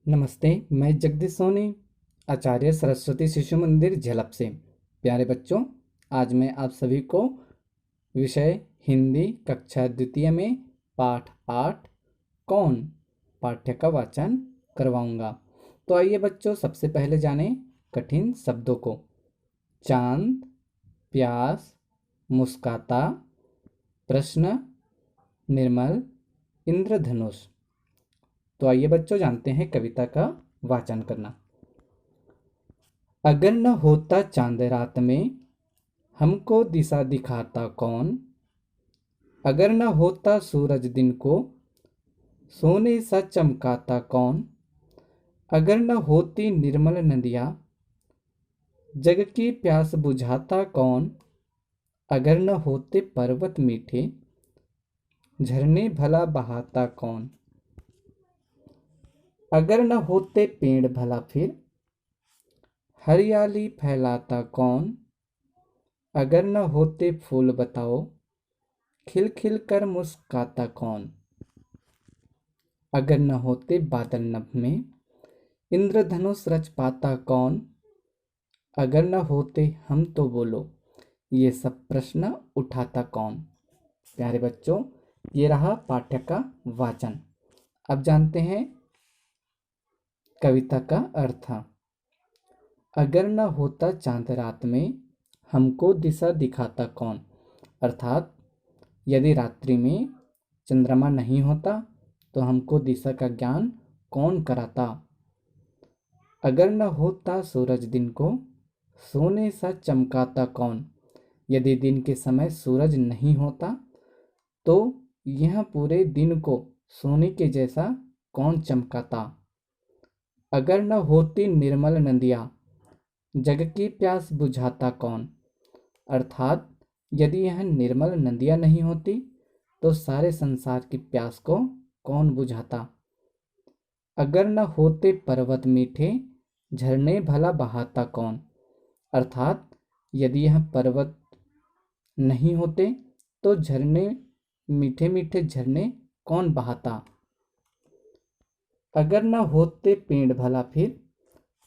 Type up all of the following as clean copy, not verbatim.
नमस्ते। मैं जगदीश सोनी, आचार्य सरस्वती शिशु मंदिर झेलप से। प्यारे बच्चों, आज मैं आप सभी को विषय हिंदी कक्षा द्वितीय में पाठ 8 कौन पाठ्य का वाचन करवाऊंगा। तो आइए बच्चों, सबसे पहले जानें कठिन शब्दों को। चांद, प्यास, मुस्काता, प्रश्न, निर्मल, इंद्रधनुष। तो आइए बच्चों, जानते हैं कविता का वाचन करना। अगर न होता चांद रात में, हमको दिशा दिखाता कौन। अगर न होता सूरज दिन को, सोने सा चमकाता कौन। अगर न होती निर्मल नदियाँ, जग की प्यास बुझाता कौन। अगर न होते पर्वत मीठे, झरने भला बहाता कौन। अगर न होते पेड़ भला फिर, हरियाली फैलाता कौन। अगर न होते फूल बताओ, खिल खिल कर मुस्काता कौन। अगर न होते बादल नभ में, इंद्रधनुष रच पाता कौन। अगर न होते हम तो बोलो, ये सब प्रश्न उठाता कौन। प्यारे बच्चों, ये रहा पाठ्य का वाचन। अब जानते हैं कविता का अर्थ। अगर न होता चांद रात में, हमको दिशा दिखाता कौन। अर्थात यदि रात्रि में चंद्रमा नहीं होता तो हमको दिशा का ज्ञान कौन कराता। अगर न होता सूरज दिन को, सोने सा चमकाता कौन। यदि दिन के समय सूरज नहीं होता तो यह पूरे दिन को सोने के जैसा कौन चमकाता। अगर न होती निर्मल नदियाँ, जग की प्यास बुझाता कौन। अर्थात यदि यह निर्मल नदियाँ नहीं होती तो सारे संसार की प्यास को कौन बुझाता। अगर न होते पर्वत मीठे, झरने भला बहाता कौन। अर्थात यदि यह पर्वत नहीं होते तो झरने, मीठे मीठे झरने कौन बहाता। अगर न होते पेड़ भला फिर,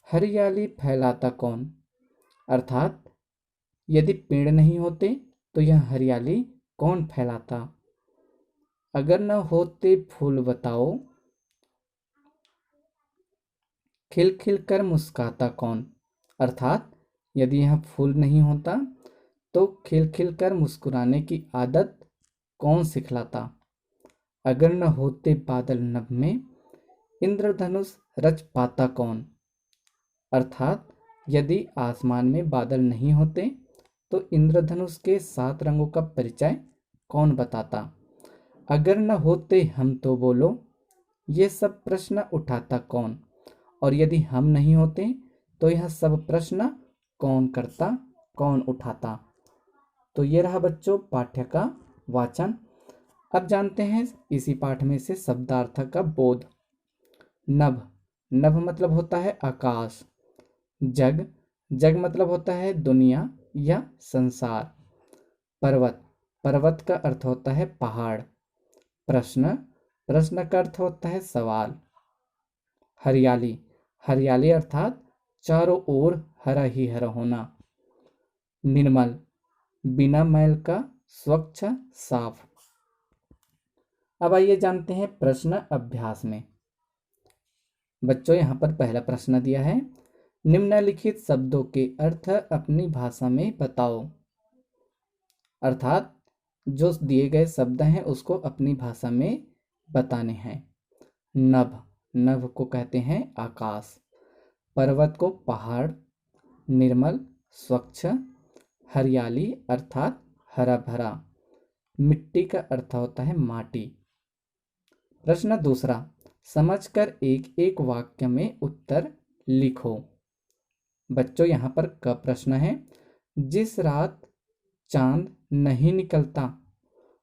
हरियाली फैलाता कौन। अर्थात यदि पेड़ नहीं होते तो यह हरियाली कौन फैलाता। अगर न होते फूल बताओ, खिल खिल कर मुस्काता कौन। अर्थात यदि यह फूल नहीं होता तो खिल खिल कर मुस्कुराने की आदत कौन सिखलाता। अगर न होते बादल नभ में, इंद्रधनुष रच पाता कौन। अर्थात यदि आसमान में बादल नहीं होते तो इंद्रधनुष के 7 रंगों का परिचय कौन बताता। अगर न होते हम तो बोलो, ये सब प्रश्न उठाता कौन। और यदि हम नहीं होते तो यह सब प्रश्न कौन करता, कौन उठाता। तो ये रहा बच्चों पाठ्य का वाचन। अब जानते हैं इसी पाठ में से शब्दार्थ का बोध। नभ, नभ मतलब होता है आकाश। जग, जग मतलब होता है दुनिया या संसार। पर्वत, पर्वत का अर्थ होता है पहाड़। प्रश्न, प्रश्न का अर्थ होता है सवाल। हरियाली, हरियाली अर्थात चारों ओर हरा ही हरा होना। निर्मल, बिना मैल का स्वच्छ साफ। अब आइए जानते हैं प्रश्न अभ्यास में। बच्चों, यहाँ पर पहला प्रश्न दिया है, निम्नलिखित शब्दों के अर्थ अपनी भाषा में बताओ। अर्थात जो दिए गए शब्द हैं उसको अपनी भाषा में बताने हैं। नभ, नभ को कहते हैं आकाश। पर्वत को पहाड़। निर्मल स्वच्छ। हरियाली अर्थात हरा भरा। मिट्टी का अर्थ होता है माटी। प्रश्न दूसरा, समझकर एक एक वाक्य में उत्तर लिखो। बच्चों, यहाँ पर क प्रश्न है, जिस रात चांद नहीं निकलता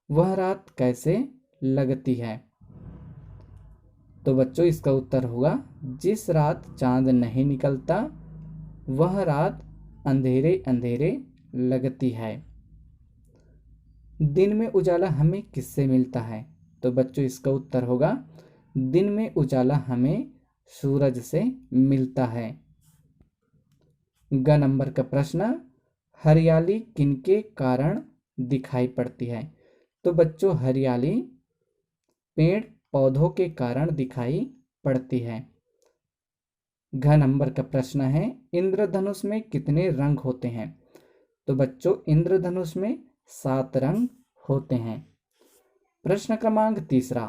वह रात कैसे लगती है। तो बच्चों इसका उत्तर होगा, जिस रात चांद नहीं निकलता वह रात अंधेरे अंधेरे लगती है। दिन में उजाला हमें किससे मिलता है। तो बच्चों इसका उत्तर होगा, दिन में उजाला हमें सूरज से मिलता है। ग नंबर का प्रश्न, हरियाली किनके कारण दिखाई पड़ती है? तो बच्चों हरियाली पेड़ पौधों के कारण दिखाई पड़ती है। घ नंबर का प्रश्न है, इंद्रधनुष में कितने रंग होते हैं? तो बच्चों इंद्रधनुष में 7 रंग होते हैं। प्रश्न क्रमांक तीसरा,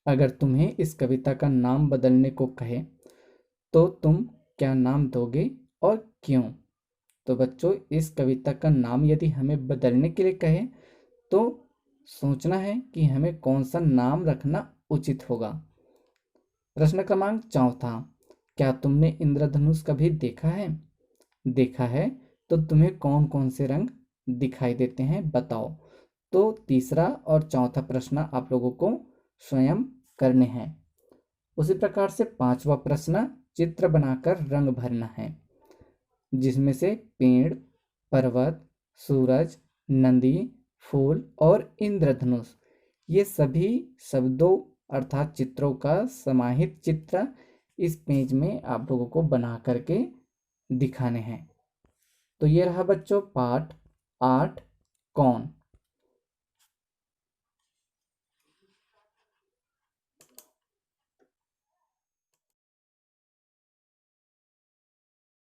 अगर तुम्हें इस कविता का नाम बदलने को कहे तो तुम क्या नाम दोगे और क्यों? तो बच्चों इस कविता का नाम यदि हमें बदलने के लिए कहे तो सोचना है कि हमें कौन सा नाम रखना उचित होगा। प्रश्न क्रमांक चौथा, क्या तुमने इंद्रधनुष कभी देखा है? देखा है तो तुम्हें कौन कौन से रंग दिखाई देते हैं बताओ। तो तीसरा और चौथा प्रश्न आप लोगों को स्वयं करने हैं। उसी प्रकार से पांचवा प्रश्न, चित्र बनाकर रंग भरना है, जिसमें से पेड़, पर्वत, सूरज, नदी, फूल और इंद्रधनुष ये सभी शब्दों अर्थात चित्रों का समाहित चित्र इस पेज में आप लोगों को बना करके दिखाने हैं। तो ये रहा बच्चों पाठ 8 कौन।